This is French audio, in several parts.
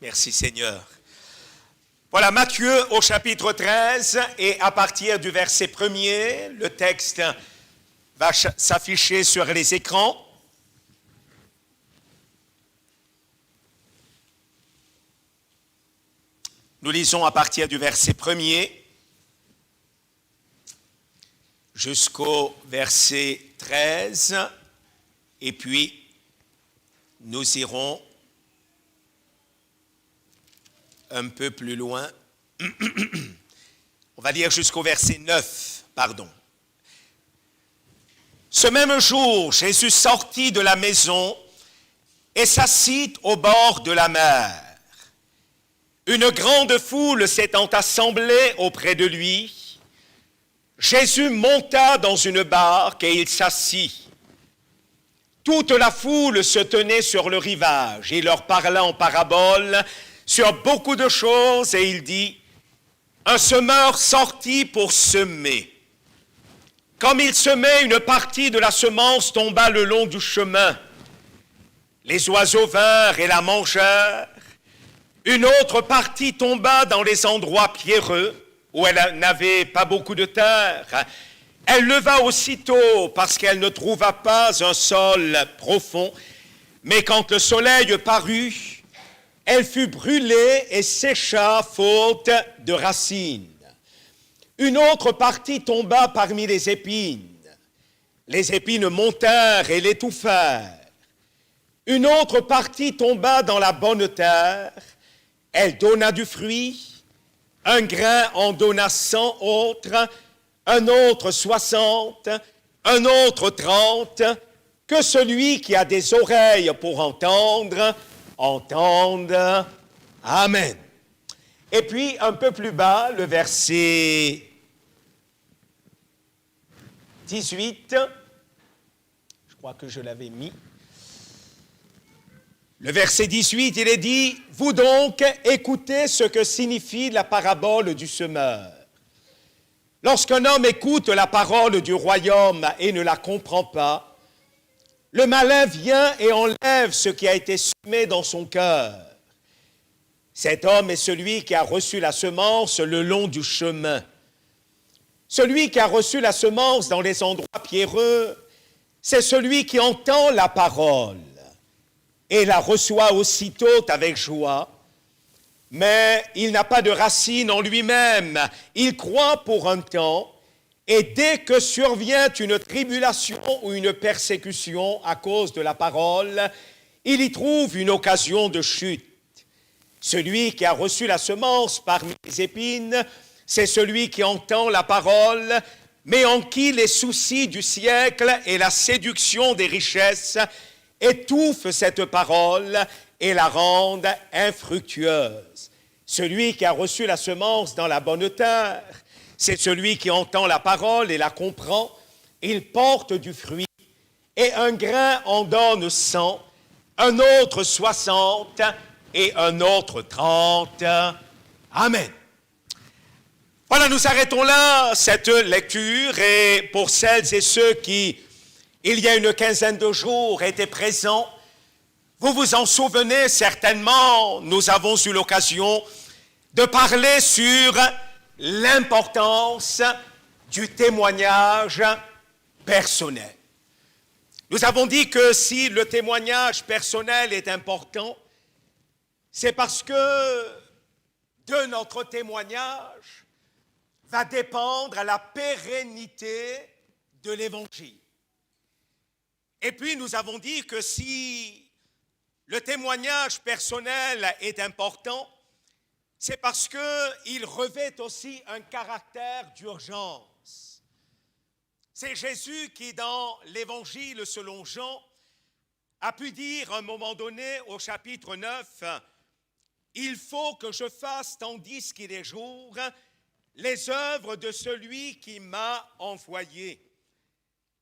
Merci Seigneur. Voilà Matthieu au chapitre 13 et à partir du verset 1er, le texte va s'afficher sur les écrans. Nous lisons à partir du verset 1er jusqu'au verset 13 et puis nous irons un peu plus loin. On va lire jusqu'au verset 9, pardon. Ce même jour, Jésus sortit de la maison et s'assit au bord de la mer. Une grande foule s'étant assemblée auprès de lui, Jésus monta dans une barque et il s'assit. Toute la foule se tenait sur le rivage. Il leur parla en parabole sur beaucoup de choses et il dit, un semeur sortit pour semer. Comme il semait, une partie de la semence tomba le long du chemin. Les oiseaux vinrent et la mangèrent. Une autre partie tomba dans les endroits pierreux où elle n'avait pas beaucoup de terre. Elle leva aussitôt parce qu'elle ne trouva pas un sol profond. Mais quand le soleil parut, elle fut brûlée et sécha faute de racines. Une autre partie tomba parmi les épines. Les épines montèrent et l'étouffèrent. Une autre partie tomba dans la bonne terre. Elle donna du fruit. Un grain en donna 100 autres, un autre 60, un autre 30. Que celui qui a des oreilles pour entendre, entende. Amen. Et puis, un peu plus bas, le verset 18. Je crois que je l'avais mis. Le verset 18, il est dit, « Vous donc, écoutez ce que signifie la parabole du semeur. Lorsqu'un homme écoute la parole du royaume et ne la comprend pas, le malin vient et enlève ce qui a été semé dans son cœur. Cet homme est celui qui a reçu la semence le long du chemin. Celui qui a reçu la semence dans les endroits pierreux, c'est celui qui entend la parole et la reçoit aussitôt avec joie, mais il n'a pas de racine en lui-même. Il croit pour un temps, et dès que survient une tribulation ou une persécution à cause de la parole, il y trouve une occasion de chute. Celui qui a reçu la semence parmi les épines, c'est celui qui entend la parole, mais en qui les soucis du siècle et la séduction des richesses étouffent cette parole et la rendent infructueuse. Celui qui a reçu la semence dans la bonne terre, c'est celui qui entend la parole et la comprend. Il porte du fruit, et un grain en donne 100, un autre 60 et un autre 30. Amen. Voilà, nous arrêtons là cette lecture, et pour celles et ceux qui, il y a une quinzaine de jours, étaient présents, vous vous en souvenez certainement, nous avons eu l'occasion de parler sur l'importance du témoignage personnel. Nous avons dit que si le témoignage personnel est important, c'est parce que de notre témoignage va dépendre la pérennité de l'Évangile. Et puis nous avons dit que si le témoignage personnel est important, c'est parce qu'il revêt aussi un caractère d'urgence. C'est Jésus qui, dans l'Évangile selon Jean, a pu dire à un moment donné au chapitre 9, « Il faut que je fasse, tandis qu'il est jour, les œuvres de celui qui m'a envoyé.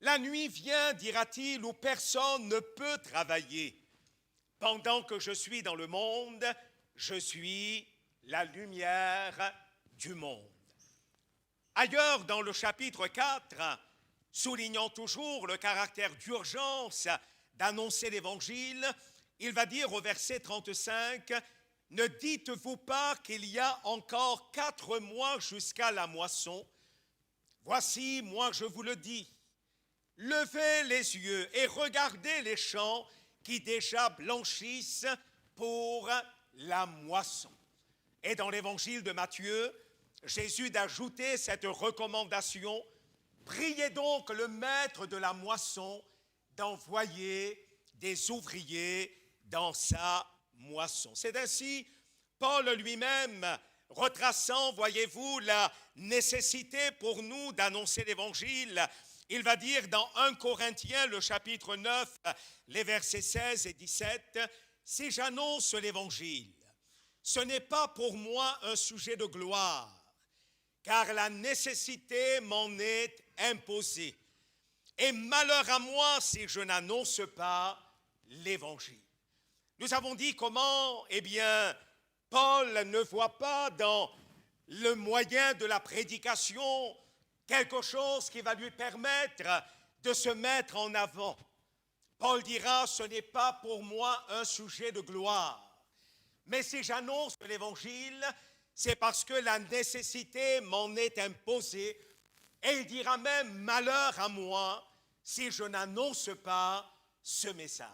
La nuit vient, dira-t-il, où personne ne peut travailler. Pendant que je suis dans le monde, je suis la lumière du monde. » Ailleurs, dans le chapitre 4, soulignant toujours le caractère d'urgence d'annoncer l'Évangile, il va dire au verset 35, « ne dites-vous pas qu'il y a encore 4 mois jusqu'à la moisson? Voici, moi je vous le dis, levez les yeux et regardez les champs qui déjà blanchissent pour la moisson. Et dans l'évangile de Matthieu, Jésus d'ajouter cette recommandation: priez donc le maître de la moisson d'envoyer des ouvriers dans sa moisson. C'est ainsi Paul lui-même, retraçant, voyez-vous, la nécessité pour nous d'annoncer l'évangile. Il va dire dans 1 Corinthiens, le chapitre 9, les versets 16 et 17, « Si j'annonce l'évangile, ce n'est pas pour moi un sujet de gloire, car la nécessité m'en est imposée. Et malheur à moi si je n'annonce pas l'évangile. » Nous avons dit comment, Paul ne voit pas dans le moyen de la prédication quelque chose qui va lui permettre de se mettre en avant. Paul dira, ce n'est pas pour moi un sujet de gloire, mais si j'annonce l'évangile, c'est parce que la nécessité m'en est imposée, et il dira même, malheur à moi si je n'annonce pas ce message.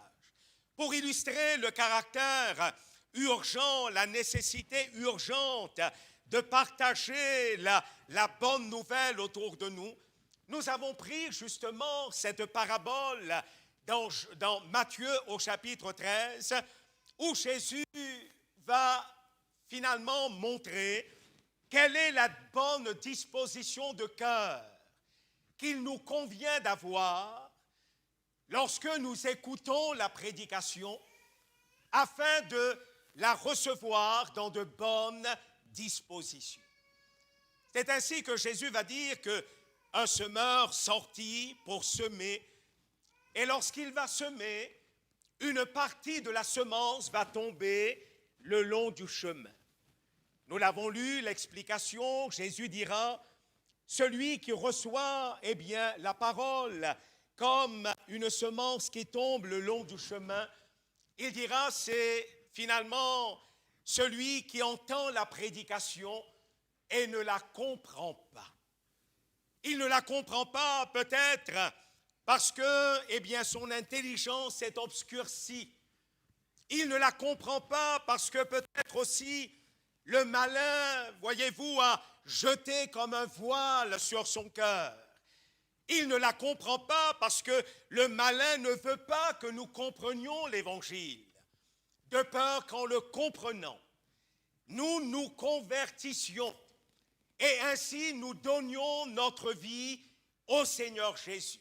Pour illustrer le caractère urgent, la nécessité urgente de partager la bonne nouvelle autour de nous, nous avons pris justement cette parabole dans Matthieu au chapitre 13, où Jésus va finalement montrer quelle est la bonne disposition de cœur qu'il nous convient d'avoir lorsque nous écoutons la prédication, afin de la recevoir dans de bonnes dispositions. C'est ainsi que Jésus va dire qu'un semeur sortit pour semer, et lorsqu'il va semer, une partie de la semence va tomber le long du chemin. Nous l'avons lu, l'explication, Jésus dira, celui qui reçoit, la parole comme une semence qui tombe le long du chemin, il dira, c'est finalement celui qui entend la prédication et ne la comprend pas. Il ne la comprend pas peut-être parce que, son intelligence est obscurcie. Il ne la comprend pas parce que peut-être aussi le malin, voyez-vous, a jeté comme un voile sur son cœur. Il ne la comprend pas parce que le malin ne veut pas que nous comprenions l'Évangile, de peur qu'en le comprenant, nous nous convertissions et ainsi nous donnions notre vie au Seigneur Jésus.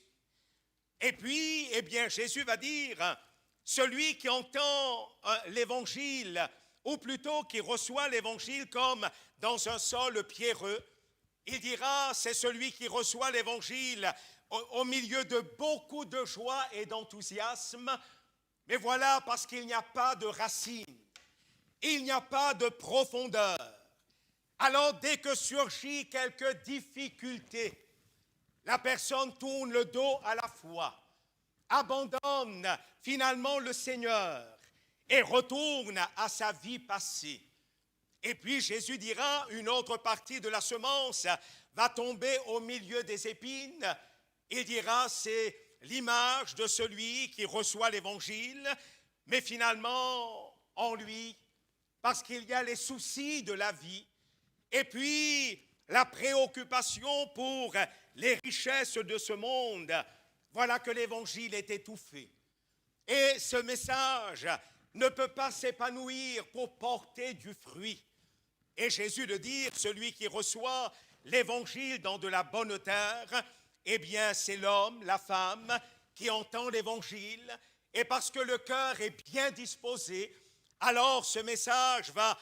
Et puis, Jésus va dire, celui qui entend l'Évangile, ou plutôt qui reçoit l'Évangile comme dans un sol pierreux, il dira, c'est celui qui reçoit l'Évangile au milieu de beaucoup de joie et d'enthousiasme, mais voilà, parce qu'il n'y a pas de racine, il n'y a pas de profondeur. Alors, dès que surgit quelques difficultés, la personne tourne le dos à la foi, abandonne finalement le Seigneur et retourne à sa vie passée. Et puis Jésus dira, une autre partie de la semence va tomber au milieu des épines. Il dira, c'est l'image de celui qui reçoit l'Évangile, mais finalement, en lui, parce qu'il y a les soucis de la vie, et puis la préoccupation pour les richesses de ce monde, voilà que l'Évangile est étouffé. Et ce message ne peut pas s'épanouir pour porter du fruit. Et Jésus de dire, celui qui reçoit l'Évangile dans de la bonne terre, c'est l'homme, la femme, qui entend l'Évangile, et parce que le cœur est bien disposé, alors ce message va,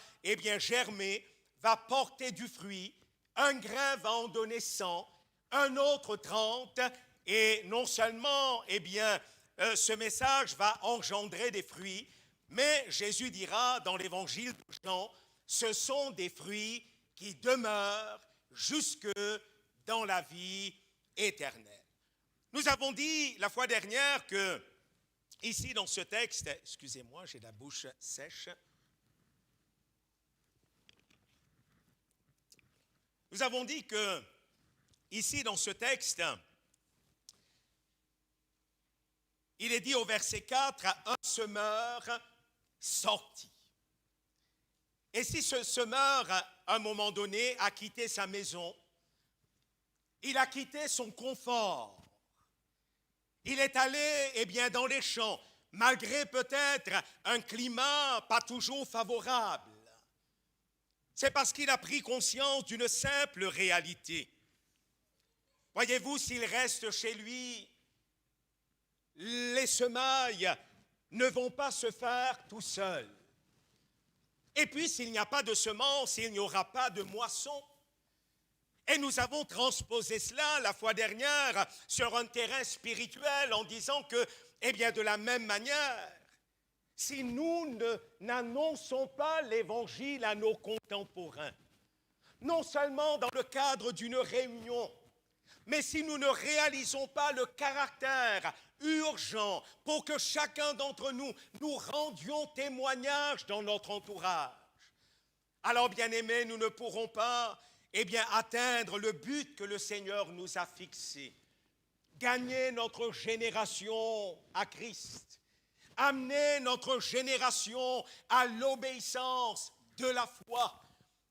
germer, va porter du fruit, un grain va en donner 100, un autre 30, et non seulement, ce message va engendrer des fruits, mais Jésus dira dans l'Évangile de Jean, ce sont des fruits qui demeurent jusque dans la vie éternelle. Nous avons dit la fois dernière que, ici dans ce texte, excusez-moi, j'ai la bouche sèche. Nous avons dit que, ici dans ce texte, il est dit au verset 4, un semeur sortit. Et si ce semeur, à un moment donné, a quitté sa maison, il a quitté son confort, il est allé, dans les champs, malgré peut-être un climat pas toujours favorable. C'est parce qu'il a pris conscience d'une simple réalité. Voyez-vous, s'il reste chez lui, les semailles ne vont pas se faire tout seuls. Et puis, s'il n'y a pas de semences, il n'y aura pas de moisson. Et nous avons transposé cela la fois dernière sur un terrain spirituel en disant que, de la même manière, si nous n'annonçons pas l'évangile à nos contemporains, non seulement dans le cadre d'une réunion, mais si nous ne réalisons pas le caractère urgent pour que chacun d'entre nous, nous rendions témoignage dans notre entourage, alors, bien-aimés, nous ne pourrons pas, atteindre le but que le Seigneur nous a fixé. Gagner notre génération à Christ. Amener notre génération à l'obéissance de la foi.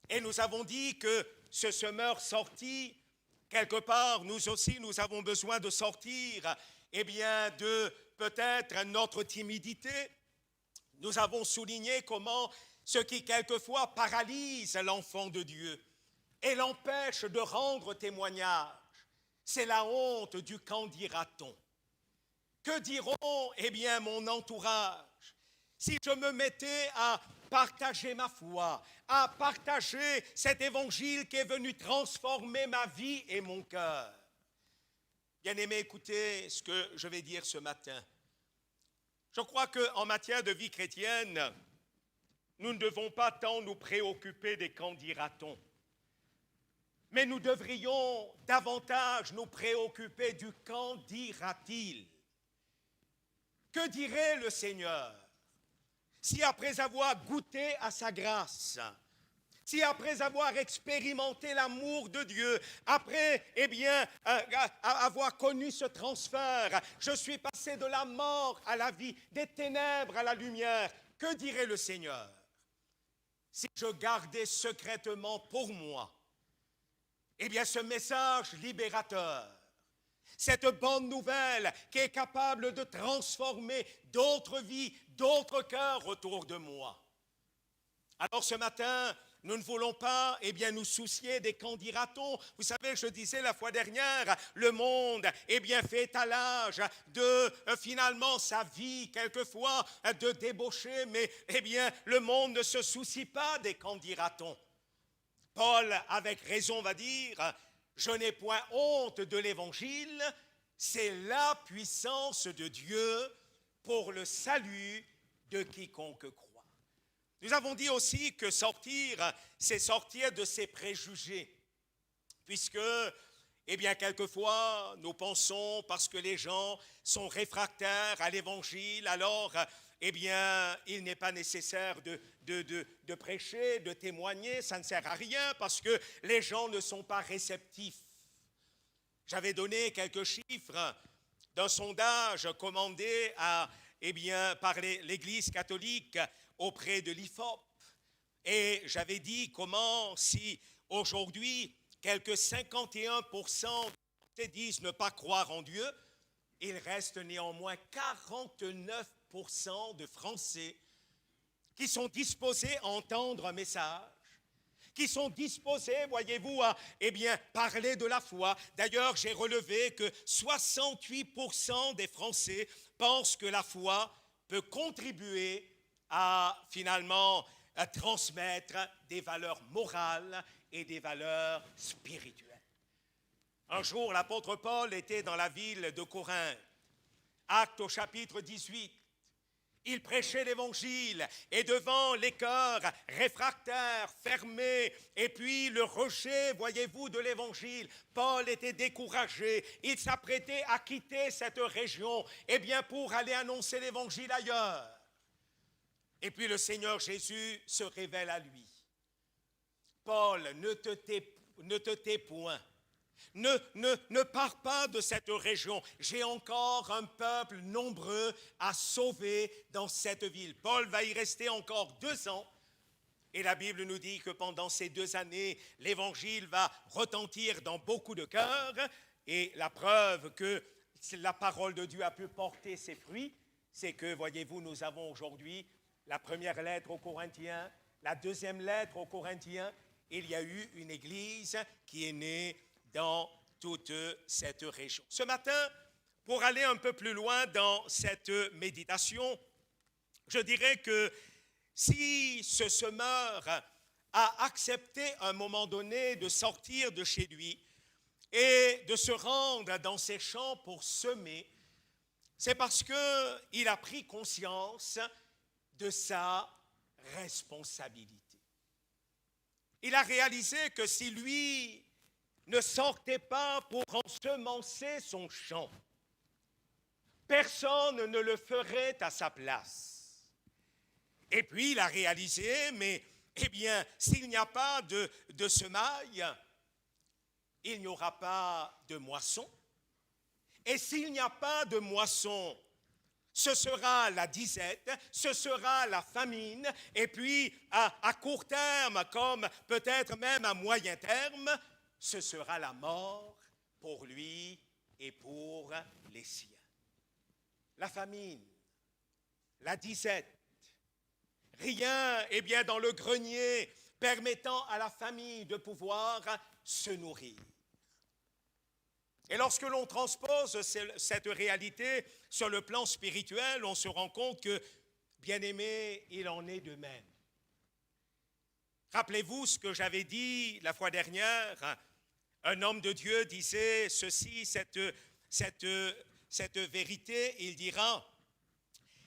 Et nous avons dit que ce semeur sorti, quelque part, nous aussi, nous avons besoin de sortir, de peut-être notre timidité. Nous avons souligné comment ce qui quelquefois paralyse l'enfant de Dieu et l'empêche de rendre témoignage, c'est la honte du qu'en dira-t-on. Que diront, mon entourage, si je me mettais à partager ma foi, à partager cet évangile qui est venu transformer ma vie et mon cœur. Bien-aimés, écoutez ce que je vais dire ce matin. Je crois qu'en matière de vie chrétienne, nous ne devons pas tant nous préoccuper des qu'en dira-t-on, mais nous devrions davantage nous préoccuper du qu'en dira-t-il. Que dirait le Seigneur si après avoir goûté à sa grâce, si après avoir expérimenté l'amour de Dieu, après, avoir connu ce transfert, je suis passé de la mort à la vie, des ténèbres à la lumière, que dirait le Seigneur si je gardais secrètement pour moi, ce message libérateur, cette bonne nouvelle qui est capable de transformer d'autres vies, d'autres cœurs autour de moi. Alors ce matin, nous ne voulons pas nous soucier des qu'en dira-t-on. Vous savez, je disais la fois dernière, le monde fait étalage de finalement sa vie, quelquefois de débauché, mais le monde ne se soucie pas des qu'en dira-t-on. Paul, avec raison, va dire, je n'ai point honte de l'évangile, c'est la puissance de Dieu pour le salut de quiconque croit. Nous avons dit aussi que sortir, c'est sortir de ses préjugés, puisque, quelquefois, nous pensons, parce que les gens sont réfractaires à l'évangile, alors, il n'est pas nécessaire de prêcher, de témoigner, ça ne sert à rien, parce que les gens ne sont pas réceptifs. J'avais donné quelques chiffres d'un sondage commandé par l'Église catholique auprès de l'IFOP. Et j'avais dit comment, si aujourd'hui, quelques 51% disent ne pas croire en Dieu, il reste néanmoins 49% de Français qui sont disposés à entendre un message, qui sont disposés, voyez-vous, à parler de la foi. D'ailleurs, j'ai relevé que 68% des Français pensent que la foi peut contribuer à, finalement, à transmettre des valeurs morales et des valeurs spirituelles. Un jour, l'apôtre Paul était dans la ville de Corinthe. Actes au chapitre 18. Il prêchait l'évangile et devant les cœurs réfractaires, fermés, et puis le rejet, voyez-vous, de l'évangile, Paul était découragé. Il s'apprêtait à quitter cette région, pour aller annoncer l'évangile ailleurs. Et puis le Seigneur Jésus se révèle à lui. Paul, ne te ne te tais point. Ne pars pas de cette région. J'ai encore un peuple nombreux à sauver dans cette ville. Paul va y rester encore 2 ans. Et la Bible nous dit que pendant ces 2 années, l'évangile va retentir dans beaucoup de cœurs. Et la preuve que la parole de Dieu a pu porter ses fruits, c'est que, voyez-vous, nous avons aujourd'hui la première lettre aux Corinthiens, la deuxième lettre aux Corinthiens. Il y a eu une église qui est née dans toute cette région. Ce matin, pour aller un peu plus loin dans cette méditation, je dirais que si ce semeur a accepté à un moment donné de sortir de chez lui et de se rendre dans ses champs pour semer, c'est parce qu'il a pris conscience de sa responsabilité. Il a réalisé que si lui ne sortait pas pour ensemencer son champ, personne ne le ferait à sa place. Et puis il a réalisé, mais eh bien, s'il n'y a pas de semaille, il n'y aura pas de moisson. Et s'il n'y a pas de moisson, ce sera la disette, ce sera la famine, et puis à court terme, comme peut-être même à moyen terme, ce sera la mort pour lui et pour les siens. La famine, la disette, rien, eh bien, dans le grenier permettant à la famille de pouvoir se nourrir. Et lorsque l'on transpose cette réalité sur le plan spirituel, on se rend compte que, bien aimé, il en est de même. Rappelez-vous ce que j'avais dit la fois dernière. Un homme de Dieu disait ceci, cette vérité, il dira,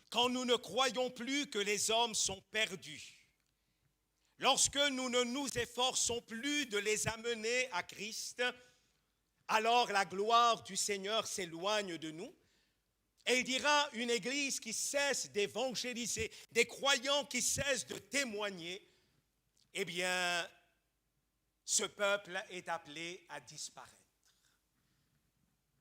quand nous ne croyons plus que les hommes sont perdus, lorsque nous ne nous efforçons plus de les amener à Christ, alors la gloire du Seigneur s'éloigne de nous. Et il dira, une église qui cesse d'évangéliser, des croyants qui cessent de témoigner, eh bien, ce peuple est appelé à disparaître.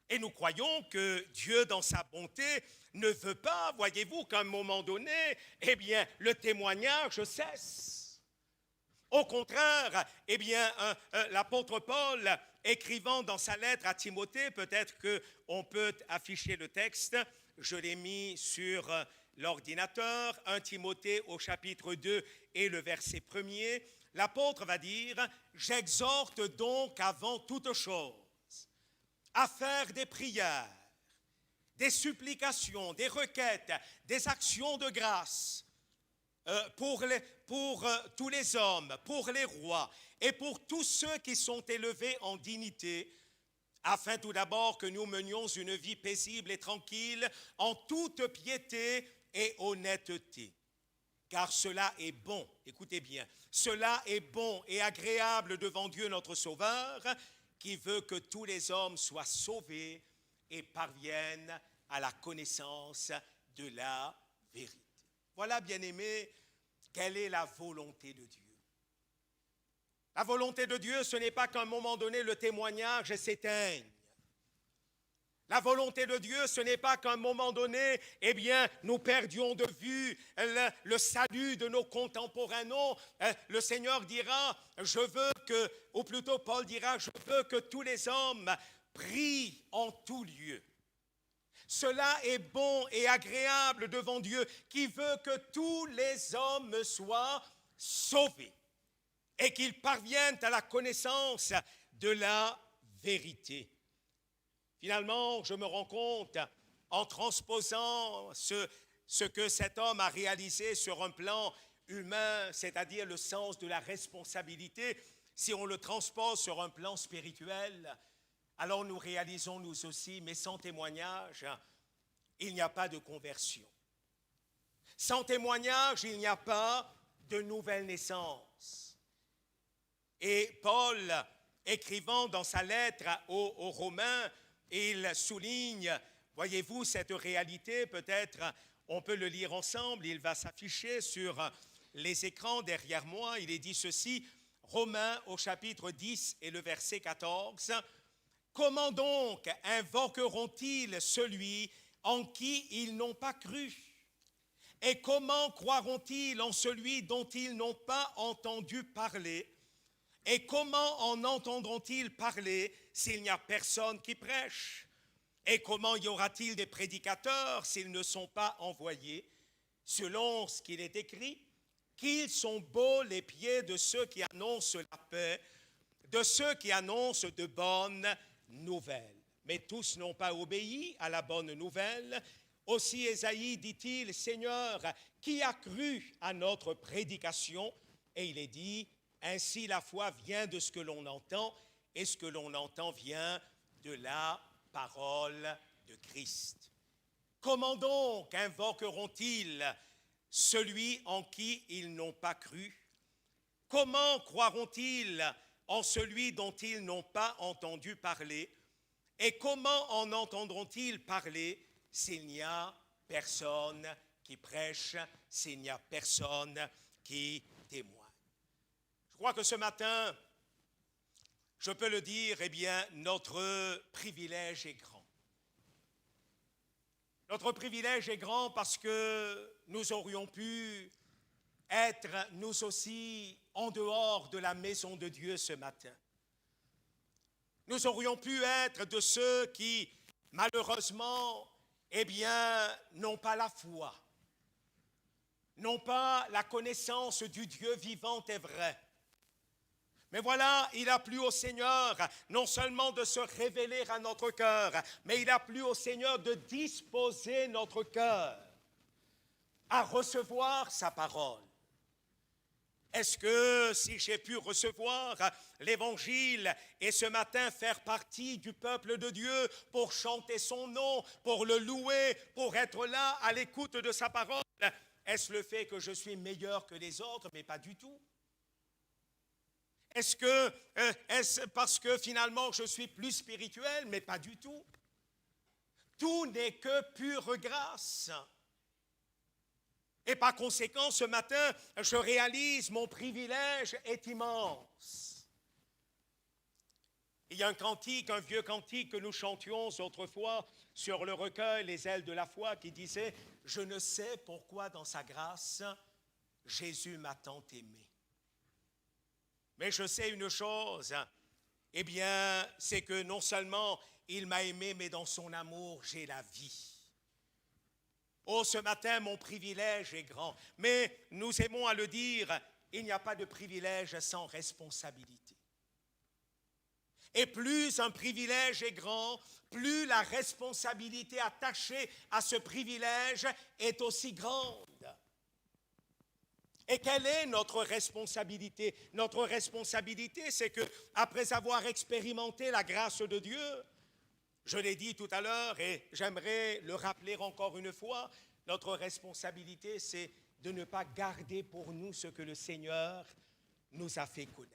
Et nous croyons que Dieu, dans sa bonté, ne veut pas, voyez-vous, qu'à un moment donné, eh bien, le témoignage cesse. Au contraire, eh bien, l'apôtre Paul, écrivant dans sa lettre à Timothée, peut-être qu'on peut afficher le texte, je l'ai mis sur l'ordinateur, 1 Timothée au chapitre 2 et le verset 1er, l'apôtre va dire « J'exhorte donc avant toute chose à faire des prières, des supplications, des requêtes, des actions de grâce, pour tous les hommes, pour les rois et pour tous ceux qui sont élevés en dignité, afin tout d'abord que nous menions une vie paisible et tranquille, en toute piété et honnêteté. Car cela est bon, écoutez bien, cela est bon et agréable devant Dieu notre Sauveur, qui veut que tous les hommes soient sauvés et parviennent à la connaissance de la vérité. Voilà, bien-aimés, quelle est la volonté de Dieu. La volonté de Dieu, ce n'est pas qu'à un moment donné, le témoignage s'éteigne. La volonté de Dieu, ce n'est pas qu'à un moment donné, eh bien, nous perdions de vue le salut de nos contemporains. Non, le Seigneur dira, je veux que, ou plutôt Paul dira, je veux que tous les hommes prient en tout lieu. Cela est bon et agréable devant Dieu, qui veut que tous les hommes soient sauvés et qu'ils parviennent à la connaissance de la vérité. Finalement, je me rends compte, en transposant ce que cet homme a réalisé sur un plan humain, c'est-à-dire le sens de la responsabilité, si on le transpose sur un plan spirituel, alors nous réalisons nous aussi, mais sans témoignage, il n'y a pas de conversion. Sans témoignage, il n'y a pas de nouvelle naissance. Et Paul, écrivant dans sa lettre aux Romains, il souligne, voyez-vous, cette réalité, peut-être on peut le lire ensemble, il va s'afficher sur les écrans derrière moi, il est dit ceci, Romains au chapitre 10 et le verset 14. Comment donc invoqueront-ils celui en qui ils n'ont pas cru? Et comment croiront-ils en celui dont ils n'ont pas entendu parler? Et comment en entendront-ils parler s'il n'y a personne qui prêche? Et comment y aura-t-il des prédicateurs s'ils ne sont pas envoyés? Selon ce qu'il est écrit, qu'ils sont beaux les pieds de ceux qui annoncent la paix, de ceux qui annoncent de bonnes nouvelles. Mais tous n'ont pas obéi à la bonne nouvelle. Aussi Ésaïe dit-il, Seigneur, qui a cru à notre prédication? Et il est dit, ainsi la foi vient de ce que l'on entend, et ce que l'on entend vient de la parole de Christ. Comment donc invoqueront-ils celui en qui ils n'ont pas cru? Comment croiront-ils en celui dont ils n'ont pas entendu parler? Et comment en entendront-ils parler s'il n'y a personne qui prêche, s'il n'y a personne qui témoigne? Je crois que ce matin, je peux le dire, eh bien, notre privilège est grand. Notre privilège est grand parce que nous aurions pu être, nous aussi, en dehors de la maison de Dieu ce matin. Nous aurions pu être de ceux qui, malheureusement, eh bien, n'ont pas la foi, n'ont pas la connaissance du Dieu vivant et vrai. Mais voilà, il a plu au Seigneur non seulement de se révéler à notre cœur, mais il a plu au Seigneur de disposer notre cœur à recevoir sa parole. Est-ce que si j'ai pu recevoir l'Évangile et ce matin faire partie du peuple de Dieu pour chanter son nom, pour le louer, pour être là à l'écoute de sa parole, est-ce le fait que je suis meilleur que les autres? Mais pas du tout. Est-ce parce que finalement je suis plus spirituel? Mais pas du tout. Tout n'est que pure grâce. Et par conséquent, ce matin, je réalise mon privilège est immense. Il y a un cantique, un vieux cantique que nous chantions autrefois sur le recueil Les ailes de la foi qui disait « Je ne sais pourquoi dans sa grâce, Jésus m'a tant aimé. Mais je sais une chose, eh bien, c'est que non seulement il m'a aimé, mais dans son amour, j'ai la vie. » Oh, ce matin, mon privilège est grand. Mais nous aimons à le dire, il n'y a pas de privilège sans responsabilité. Et plus un privilège est grand, plus la responsabilité attachée à ce privilège est aussi grande. Et quelle est notre responsabilité? Notre responsabilité, c'est que, après avoir expérimenté la grâce de Dieu, je l'ai dit tout à l'heure et j'aimerais le rappeler encore une fois, notre responsabilité, c'est de ne pas garder pour nous ce que le Seigneur nous a fait connaître.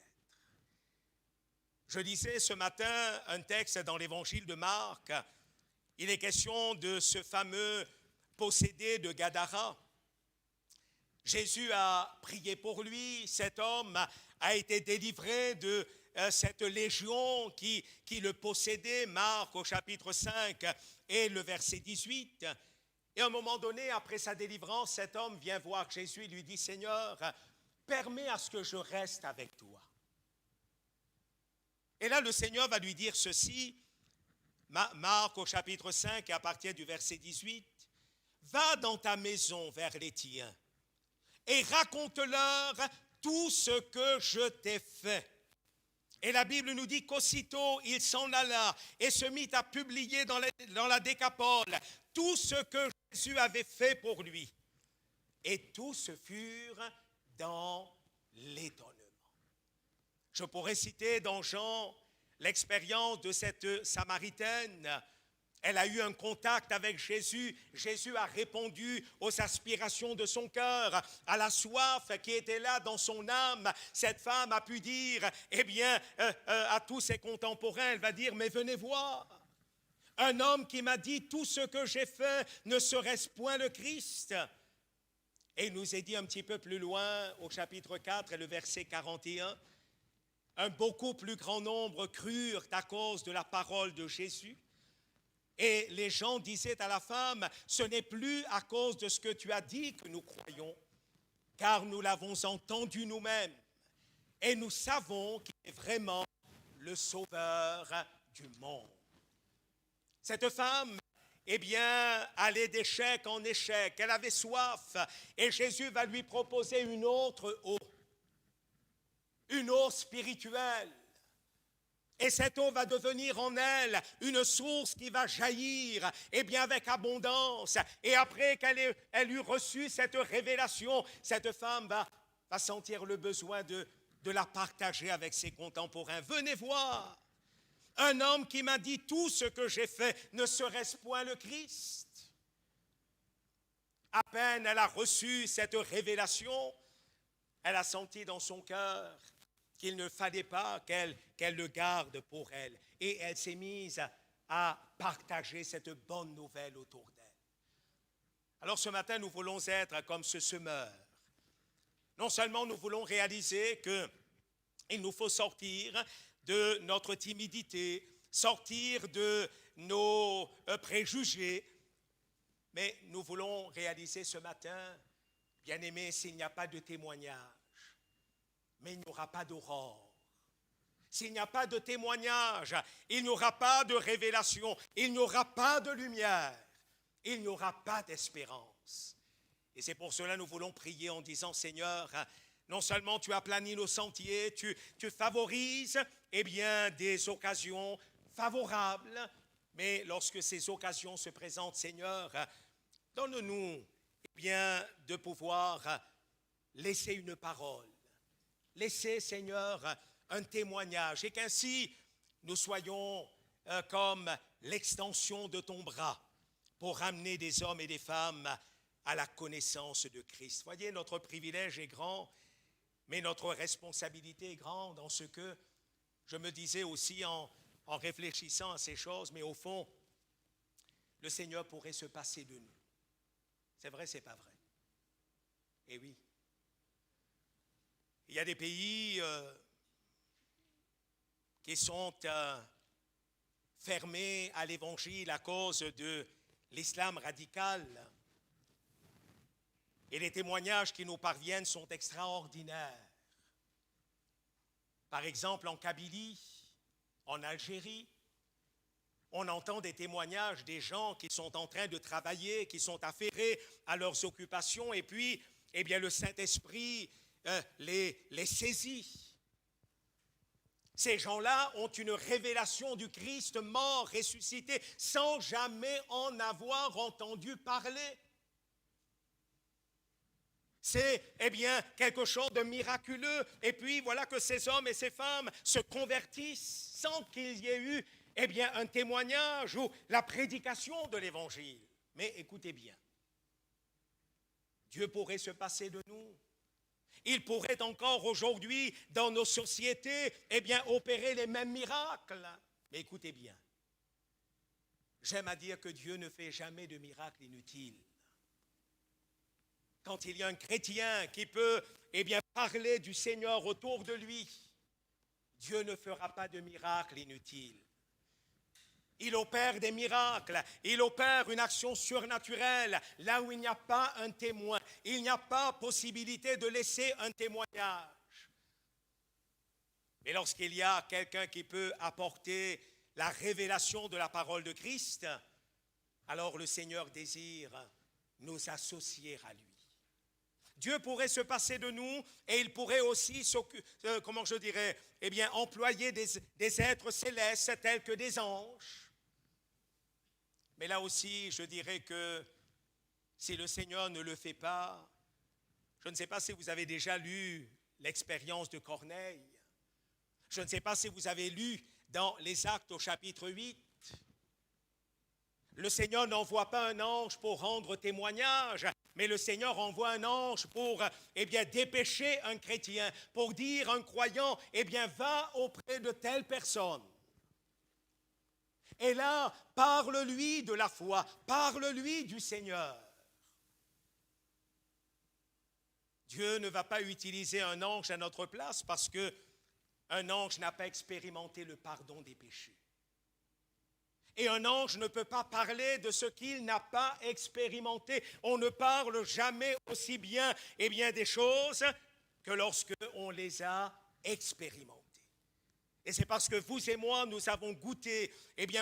Je lisais ce matin un texte dans l'Évangile de Marc. Il est question de ce fameux possédé de Gadara. Jésus a prié pour lui, cet homme a été délivré de cette légion qui le possédait, Marc au chapitre 5 et le verset 18. Et à un moment donné, après sa délivrance, cet homme vient voir Jésus et lui dit « Seigneur, permets à ce que je reste avec toi. » Et là, le Seigneur va lui dire ceci, Marc au chapitre 5 et à partir du verset 18, « Va dans ta maison vers les tiens et raconte-leur tout ce que je t'ai fait. » Et la Bible nous dit qu'aussitôt il s'en alla et se mit à publier dans la Décapole tout ce que Jésus avait fait pour lui. Et tous furent dans l'étonnement. Je pourrais citer dans Jean l'expérience de cette Samaritaine. Elle a eu un contact avec Jésus. Jésus a répondu aux aspirations de son cœur, à la soif qui était là dans son âme. Cette femme a pu dire, eh bien, à tous ses contemporains, elle va dire, mais venez voir. Un homme qui m'a dit, tout ce que j'ai fait, ne serait-ce point le Christ? Et il nous est dit un petit peu plus loin, au chapitre 4 et le verset 41, un beaucoup plus grand nombre crurent à cause de la parole de Jésus. Et les gens disaient à la femme, ce n'est plus à cause de ce que tu as dit que nous croyons, car nous l'avons entendu nous-mêmes. Et nous savons qu'il est vraiment le sauveur du monde. Cette femme, eh bien, allait d'échec en échec. Elle avait soif. Et Jésus va lui proposer une autre eau spirituelle. Et cette eau va devenir en elle une source qui va jaillir, eh bien, avec abondance. Et après qu'elle eut reçu cette révélation, cette femme va sentir le besoin de la partager avec ses contemporains. Venez voir, un homme qui m'a dit tout ce que j'ai fait, ne serait-ce point le Christ? À peine elle a reçu cette révélation, elle a senti dans son cœur qu'il ne fallait pas qu'elle le garde pour elle. Et elle s'est mise à partager cette bonne nouvelle autour d'elle. Alors ce matin, nous voulons être comme ce semeur. Non seulement nous voulons réaliser qu'il nous faut sortir de notre timidité, sortir de nos préjugés, mais nous voulons réaliser ce matin, bien-aimés, s'il n'y a pas de témoignage, mais il n'y aura pas d'aurore. S'il n'y a pas de témoignage, il n'y aura pas de révélation, il n'y aura pas de lumière, il n'y aura pas d'espérance. Et c'est pour cela que nous voulons prier en disant, Seigneur, non seulement tu aplanis nos sentiers, tu favorises eh bien, des occasions favorables, mais lorsque ces occasions se présentent, Seigneur, donne-nous eh bien, de pouvoir laisser une parole. Laissez, Seigneur, un témoignage et qu'ainsi nous soyons comme l'extension de ton bras pour amener des hommes et des femmes à la connaissance de Christ. Voyez, notre privilège est grand, mais notre responsabilité est grande en ce que je me disais aussi en réfléchissant à ces choses, mais au fond, le Seigneur pourrait se passer de nous. C'est vrai, c'est pas vrai? Eh oui. Il y a des pays qui sont fermés à l'Évangile à cause de l'islam radical. Et les témoignages qui nous parviennent sont extraordinaires. Par exemple, en Kabylie, en Algérie, on entend des témoignages des gens qui sont en train de travailler, qui sont affairés à leurs occupations, et puis, eh bien, le Saint-Esprit les saisit. Ces gens-là ont une révélation du Christ mort, ressuscité, sans jamais en avoir entendu parler. C'est, eh bien, quelque chose de miraculeux. Et puis, voilà que ces hommes et ces femmes se convertissent sans qu'il y ait eu, eh bien, un témoignage ou la prédication de l'Évangile. Mais écoutez bien, Dieu pourrait se passer de nous. Il pourrait encore aujourd'hui, dans nos sociétés, eh bien, opérer les mêmes miracles. Mais écoutez bien, j'aime à dire que Dieu ne fait jamais de miracle inutile. Quand il y a un chrétien qui peut, eh bien, parler du Seigneur autour de lui, Dieu ne fera pas de miracle inutile. Il opère des miracles, il opère une action surnaturelle là où il n'y a pas un témoin, il n'y a pas possibilité de laisser un témoignage. Mais lorsqu'il y a quelqu'un qui peut apporter la révélation de la parole de Christ, alors le Seigneur désire nous associer à lui. Dieu pourrait se passer de nous et il pourrait aussi, eh bien, employer des êtres célestes tels que des anges. Mais là aussi, je dirais que si le Seigneur ne le fait pas, je ne sais pas si vous avez déjà lu l'expérience de Corneille. Je ne sais pas si vous avez lu dans les Actes au chapitre 8. Le Seigneur n'envoie pas un ange pour rendre témoignage, mais le Seigneur envoie un ange pour, eh bien, dépêcher un chrétien, pour dire à un croyant, eh bien, va auprès de telle personne. Et là, parle-lui de la foi, parle-lui du Seigneur. Dieu ne va pas utiliser un ange à notre place parce que un ange n'a pas expérimenté le pardon des péchés. Et un ange ne peut pas parler de ce qu'il n'a pas expérimenté. On ne parle jamais aussi bien, des choses que lorsque on les a expérimentées. Et c'est parce que vous et moi, nous avons goûté,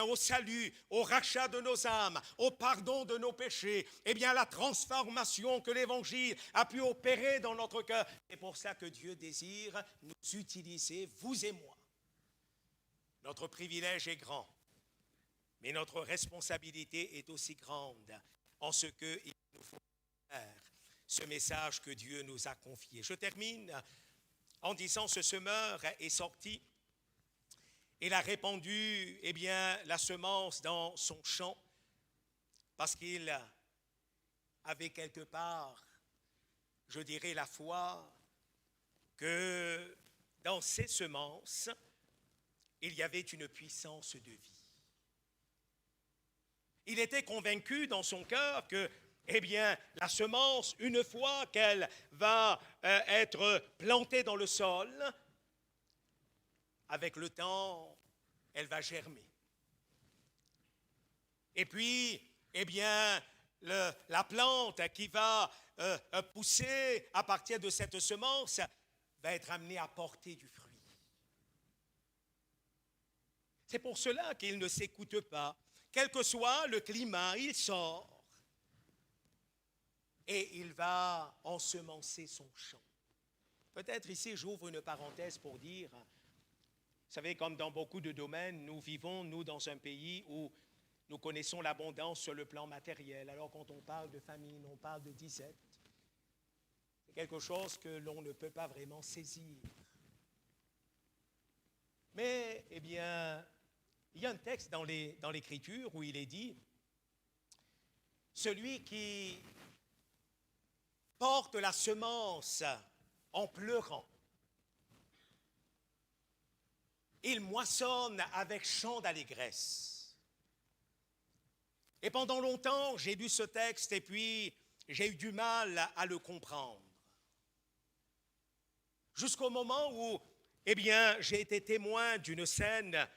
au salut, au rachat de nos âmes, au pardon de nos péchés, la transformation que l'Évangile a pu opérer dans notre cœur. C'est pour ça que Dieu désire nous utiliser, vous et moi. Notre privilège est grand, mais notre responsabilité est aussi grande en ce qu'il nous faut faire ce message que Dieu nous a confié. Je termine en disant, ce semeur est sorti. Il a répandu, la semence dans son champ parce qu'il avait quelque part, je dirais, la foi que dans ces semences, il y avait une puissance de vie. Il était convaincu dans son cœur que, la semence, une fois qu'elle va être plantée dans le sol, avec le temps, elle va germer. Et puis, la plante qui va pousser à partir de cette semence va être amenée à porter du fruit. C'est pour cela qu'il ne s'écoute pas. Quel que soit le climat, il sort et il va ensemencer son champ. Peut-être ici, j'ouvre une parenthèse pour dire, vous savez, comme dans beaucoup de domaines, nous vivons, nous, dans un pays où nous connaissons l'abondance sur le plan matériel. Alors, quand on parle de famine, on parle de disette. C'est quelque chose que l'on ne peut pas vraiment saisir. Mais, il y a un texte dans l'Écriture où il est dit « Celui qui porte la semence en pleurant, il moissonne avec chant d'allégresse. » Et pendant longtemps, j'ai lu ce texte et puis j'ai eu du mal à le comprendre. Jusqu'au moment où, j'ai été témoin d'une scène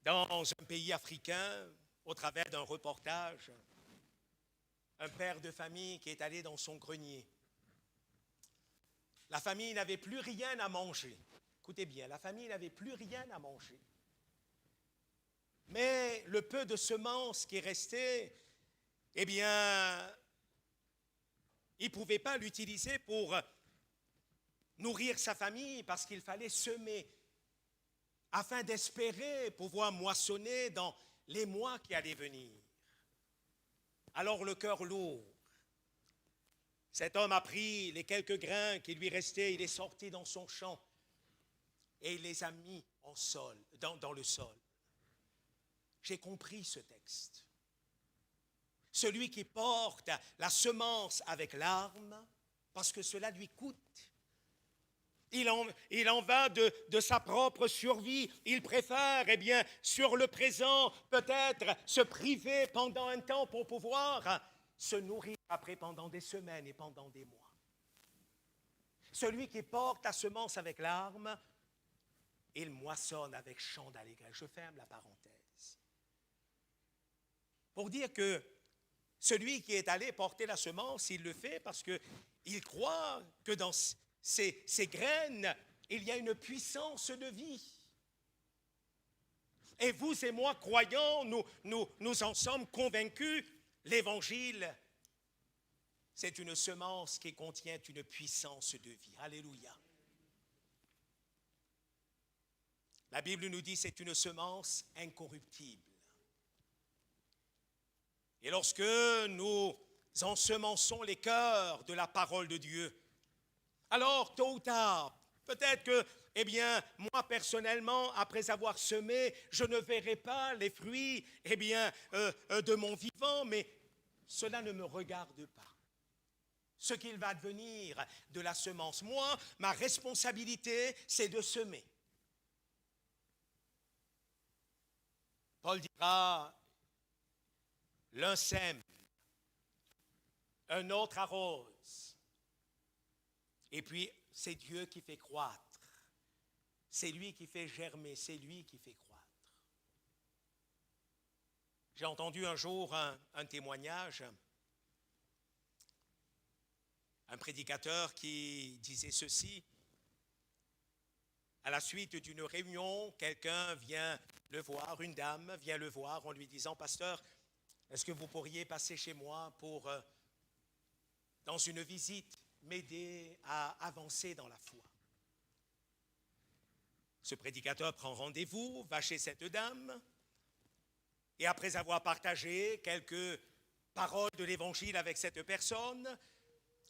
dans un pays africain, au travers d'un reportage. Un père de famille qui est allé dans son grenier. La famille n'avait plus rien à manger. Écoutez bien, la famille n'avait plus rien à manger. Mais le peu de semences qui restait, il ne pouvait pas l'utiliser pour nourrir sa famille parce qu'il fallait semer afin d'espérer pouvoir moissonner dans les mois qui allaient venir. Alors le cœur lourd, cet homme a pris les quelques grains qui lui restaient, il est sorti dans son champ et il les a mis dans le sol. J'ai compris ce texte. Celui qui porte la semence avec larmes, parce que cela lui coûte. Il en va de sa propre survie. Il préfère, sur le présent, peut-être se priver pendant un temps pour pouvoir se nourrir après pendant des semaines et pendant des mois. Celui qui porte la semence avec larmes, il moissonne avec chant d'allégresse. Je ferme la parenthèse. Pour dire que celui qui est allé porter la semence, il le fait parce qu'il croit que dans ces graines, il y a une puissance de vie. Et vous et moi, croyants, nous en sommes convaincus. L'Évangile, c'est une semence qui contient une puissance de vie. Alléluia. La Bible nous dit que c'est une semence incorruptible. Et lorsque nous ensemençons les cœurs de la parole de Dieu, alors tôt ou tard, peut-être que, moi personnellement, après avoir semé, je ne verrai pas les fruits, de mon vivant, mais cela ne me regarde pas. Ce qu'il va devenir de la semence. Moi, ma responsabilité, c'est de semer. Paul dira, l'un sème, un autre arrose, et puis c'est Dieu qui fait croître C'est lui qui fait germer, c'est lui qui fait croître. J'ai entendu un jour un témoignage, un prédicateur qui disait ceci. À la suite d'une réunion, quelqu'un vient le voir, une dame vient le voir en lui disant « Pasteur, est-ce que vous pourriez passer chez moi pour, dans une visite, m'aider à avancer dans la foi ?» Ce prédicateur prend rendez-vous, va chez cette dame, et après avoir partagé quelques paroles de l'Évangile avec cette personne,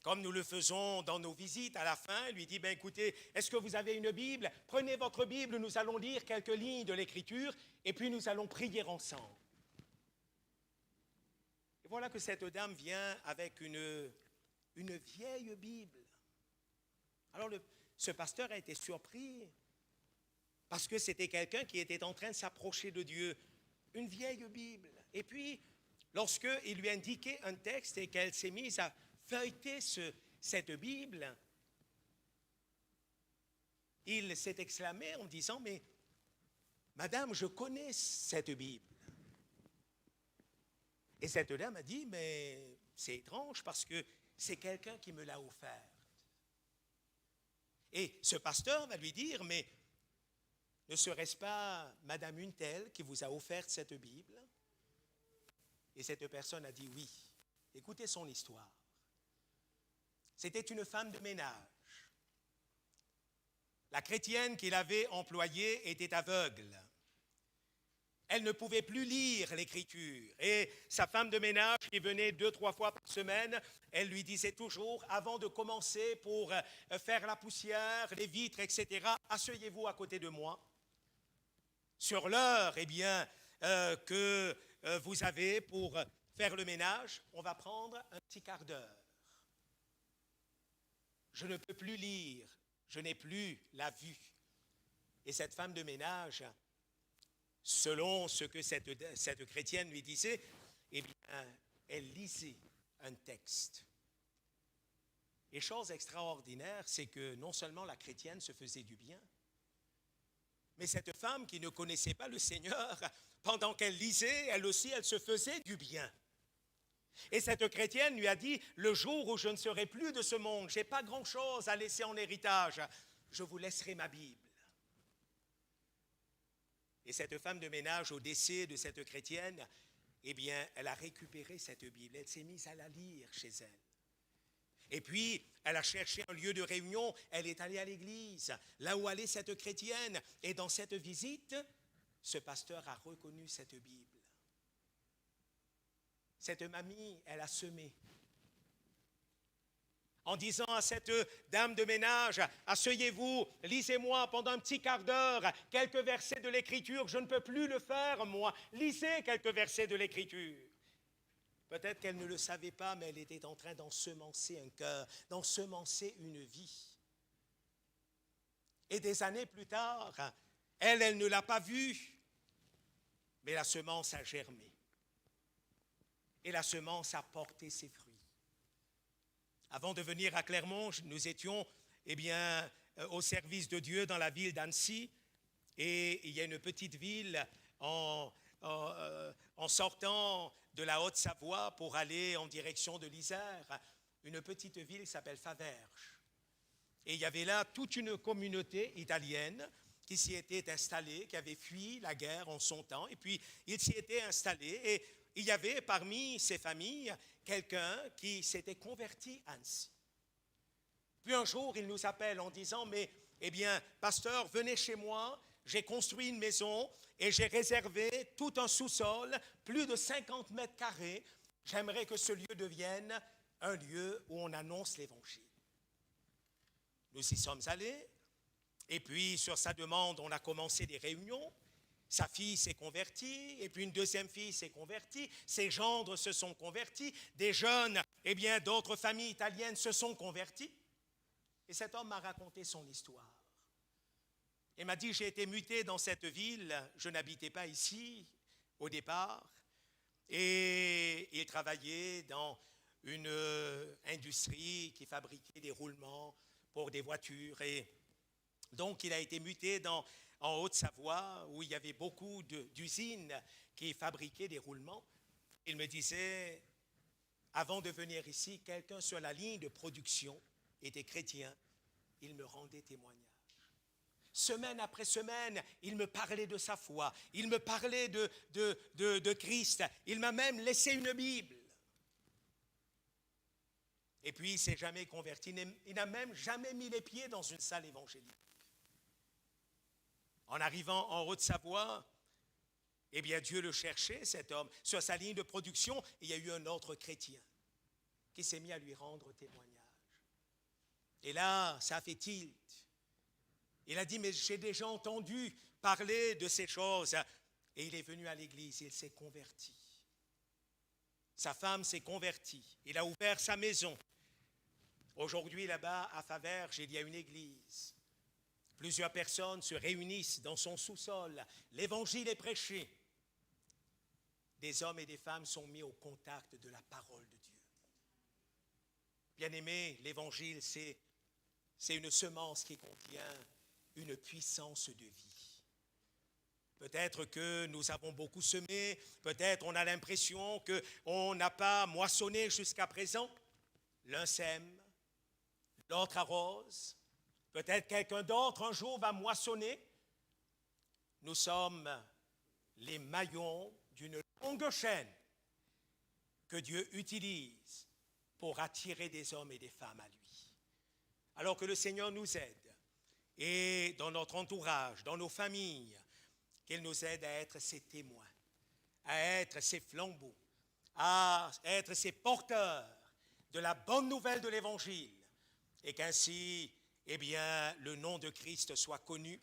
comme nous le faisons dans nos visites, à la fin, il lui dit, « Écoutez, est-ce que vous avez une Bible? Prenez votre Bible, nous allons lire quelques lignes de l'Écriture, et puis nous allons prier ensemble. » Et voilà que cette dame vient avec une vieille Bible. Alors ce pasteur a été surpris, parce que c'était quelqu'un qui était en train de s'approcher de Dieu. Une vieille Bible. Et puis, lorsqu'il lui a indiqué un texte et qu'elle s'est mise à feuilleter cette Bible, il s'est exclamé en disant, « Mais, madame, je connais cette Bible. » Et cette dame a dit, « Mais c'est étrange parce que c'est quelqu'un qui me l'a offerte. » Et ce pasteur va lui dire, « Mais ne serait-ce pas madame une telle qui vous a offert cette Bible? » Et cette personne a dit, « Oui. » Écoutez son histoire. C'était une femme de ménage. La chrétienne qu'il avait employée était aveugle. Elle ne pouvait plus lire l'Écriture. Et sa femme de ménage, qui venait 2-3 fois par semaine, elle lui disait toujours, avant de commencer pour faire la poussière, les vitres, etc., « Asseyez-vous à côté de moi. Sur l'heure, que vous avez pour faire le ménage, on va prendre un petit quart d'heure. Je ne peux plus lire, je n'ai plus la vue. » Et cette femme de ménage, selon ce que cette chrétienne lui disait, elle lisait un texte. Et chose extraordinaire, c'est que non seulement la chrétienne se faisait du bien, mais cette femme qui ne connaissait pas le Seigneur, pendant qu'elle lisait, elle aussi, elle se faisait du bien. Et cette chrétienne lui a dit, « Le jour où je ne serai plus de ce monde, je n'ai pas grand-chose à laisser en héritage, je vous laisserai ma Bible. » Et cette femme de ménage, au décès de cette chrétienne, elle a récupéré cette Bible, elle s'est mise à la lire chez elle. Et puis, elle a cherché un lieu de réunion, elle est allée à l'église, là où allait cette chrétienne. Et dans cette visite, ce pasteur a reconnu cette Bible. Cette mamie, elle a semé. En disant à cette dame de ménage, « Asseyez-vous, lisez-moi pendant un petit quart d'heure quelques versets de l'Écriture, je ne peux plus le faire, moi. Lisez quelques versets de l'Écriture. » Peut-être qu'elle ne le savait pas, mais elle était en train d'ensemencer un cœur, d'ensemencer une vie. Et des années plus tard, elle ne l'a pas vue, mais la semence a germé. Et la semence a porté ses fruits. Avant de venir à Clermont, nous étions au service de Dieu dans la ville d'Annecy. Et il y a une petite ville en sortant de la Haute-Savoie pour aller en direction de l'Isère, une petite ville qui s'appelle Faverges. Et il y avait là toute une communauté italienne qui s'y était installée, qui avait fui la guerre en son temps, et puis ils s'y étaient installés. Et il y avait parmi ces familles quelqu'un qui s'était converti à Annecy. Puis un jour, il nous appelle en disant, « Mais, pasteur, venez chez moi. J'ai construit une maison et j'ai réservé tout un sous-sol, plus de 50 mètres carrés. J'aimerais que ce lieu devienne un lieu où on annonce l'Évangile. » Nous y sommes allés et puis sur sa demande, on a commencé des réunions. Sa fille s'est convertie et puis une deuxième fille s'est convertie. Ses gendres se sont convertis. Des jeunes, d'autres familles italiennes se sont convertis. Et cet homme m'a raconté son histoire. Il m'a dit, j'ai été muté dans cette ville, je n'habitais pas ici au départ, et il travaillait dans une industrie qui fabriquait des roulements pour des voitures. Et Donc, il a été muté en Haute-Savoie, où il y avait beaucoup d'usines qui fabriquaient des roulements. Il me disait, avant de venir ici, quelqu'un sur la ligne de production était chrétien. Il me rendait témoignage. Semaine après semaine, il me parlait de sa foi. Il me parlait de Christ. Il m'a même laissé une Bible. Et puis, il ne s'est jamais converti. Il n'a même jamais mis les pieds dans une salle évangélique. En arrivant en Haute-Savoie, eh bien, Dieu le cherchait, cet homme. Sur sa ligne de production, il y a eu un autre chrétien qui s'est mis à lui rendre témoignage. Et là, ça a fait tilt. Il a dit, mais j'ai déjà entendu parler de ces choses. Et il est venu à l'église, il s'est converti. Sa femme s'est convertie. Il a ouvert sa maison. Aujourd'hui, là-bas, à Faverges, il y a une église. Plusieurs personnes se réunissent dans son sous-sol. L'évangile est prêché. Des hommes et des femmes sont mis au contact de la parole de Dieu. Bien-aimés, l'évangile, c'est une semence qui contient une puissance de vie. Peut-être que nous avons beaucoup semé, peut-être on a l'impression qu'on n'a pas moissonné jusqu'à présent. L'un sème, l'autre arrose, peut-être quelqu'un d'autre un jour va moissonner. Nous sommes les maillons d'une longue chaîne que Dieu utilise pour attirer des hommes et des femmes à lui. Alors que le Seigneur nous aide, et dans notre entourage, dans nos familles, qu'il nous aide à être ses témoins, à être ses flambeaux, à être ses porteurs de la bonne nouvelle de l'Évangile, et qu'ainsi, eh bien, le nom de Christ soit connu,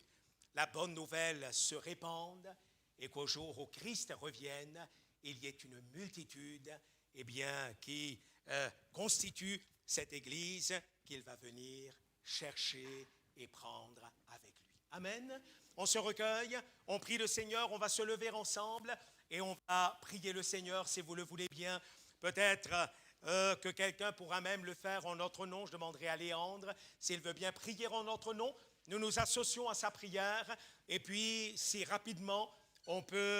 la bonne nouvelle se répande, et qu'au jour où Christ revienne, il y ait une multitude, eh bien, qui constitue cette Église qu'il va venir chercher et prendre avec lui. Amen. On se recueille, on prie le Seigneur, on va se lever ensemble et on va prier le Seigneur si vous le voulez bien. Peut-être que quelqu'un pourra même le faire en notre nom. Je demanderai à Léandre s'il veut bien prier en notre nom. Nous nous associons à sa prière et puis si rapidement on peut